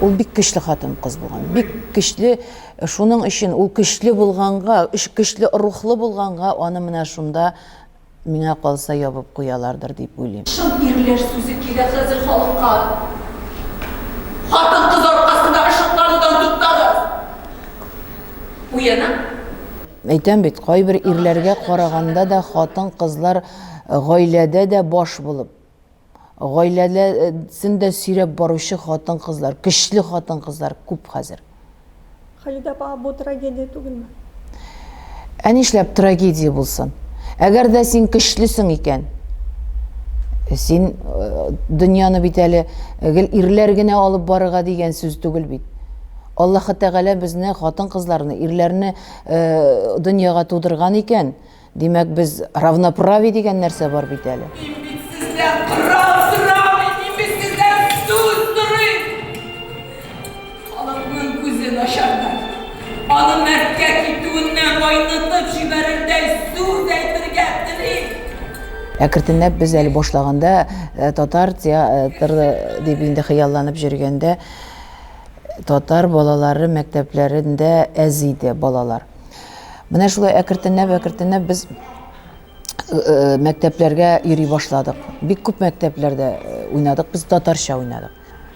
Ул бик көчле хатын-кыз булган. Бик көчле, шуның өчен ул көчле булганга, көчле рухлы булганга, аны менә шунда миңа калса ябып куялардыр дип уйлыйм. Шын ирләр сүзе килә хәзер халыкка. Хатын-кыз аркасында ышыкланудан туктагыз. Уяна? Әйтәм бит, кайбер ирләргә караганда да хатын-кызлар гаиләдә дә баш булып, гаиләсендә сөйрәп баручы хатын-кызлар, көчле хатын-кызлар күп хәзер. Халида апа, бу трагедия түгелме? Ә нишләп трагедия булсын? Әгәр дә син көчлесең икән, син дөньяны бит әле ирләр генә алып барырга дигән сүз түгел бит. Аллаһы Тәгалә безне хатын-кызларны, ирләрне дөньяга тудырган икән. Димәк, без равноправие дигән нәрсә бар бит әле. Sizden kral sıravi, sizden susturuy. Halkın gözü aşarlar. Anı mertke kituğundan oynatıp jiberirday söz aytırgettirin. Әкертенләп без әле башлаганда татар театры дип инде хыялланып жүргәндә татар балалары мәктәпләрендә әз иде балалар. Менә шулай әкертенләп без мәктәпләргә йөри башладык. Бик күп мәктәпләрдә уйнадык, без татарча уйнадык.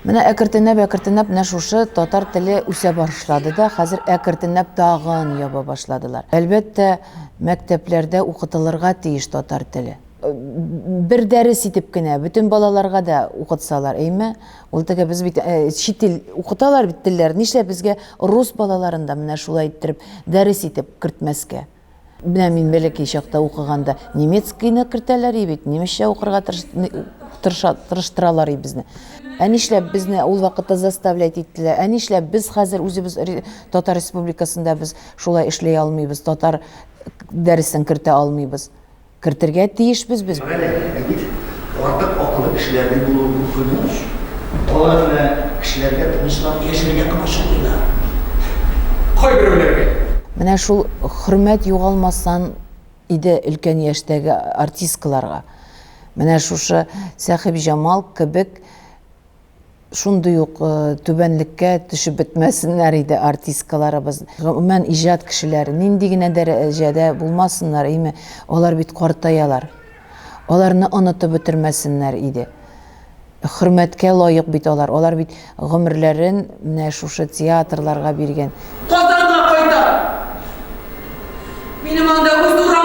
Менә әкертенләп менә шушы татар теле үсә башлады да, хәзер әкертенләп тагын яба башладылар. Әлбәттә, мәктәпләрдә укытылырга тиеш татар теле. Бер дәрес итеп кенә бүтән балаларга да укытсалар, әйме? Ул теге без бит чит ил укыталар бит телләр. Нишләп безгә рус балаларында менә шулай итеп дәрес итеп кертмәскә? Менә мин бәләкәй чакта укыганда немецкийны кертәләр бит, немецчә укырга тырыштыралар безне. Ә нишләп безне ул вакытта заставлять иттеләр? Ә нишләп без хәзер үзебез Татар Республикасында без шулай эшләй алмыйбыз, татар дәресен кертә алмыйбыз? Кертергә тиешбез без. Артык акыллы кешеләрдән булуы мөмкин. Алар кешеләргә тынычлап яшәргә тырышалар. Кайберләргә. Менә шул хөрмәт югалмасан иде өлкән яшьтәге артисткаларга. Менә шушы Сәхиб Җамал кебек шундый ук түбәнлеккә төшеп бетмәсеннәр иде артисткаларыбыз. Гомумән иҗат кешеләре нинди генә дәрәҗәдә булмасыннар, әйме, алар бит картаялар. Аларны онытып бетермәсеннәр иде. Хөрмәткә лаек бит алар. Алар бит гомерләрен менә шушы театрларга биргән. Казанга кайта. Минем анда хузур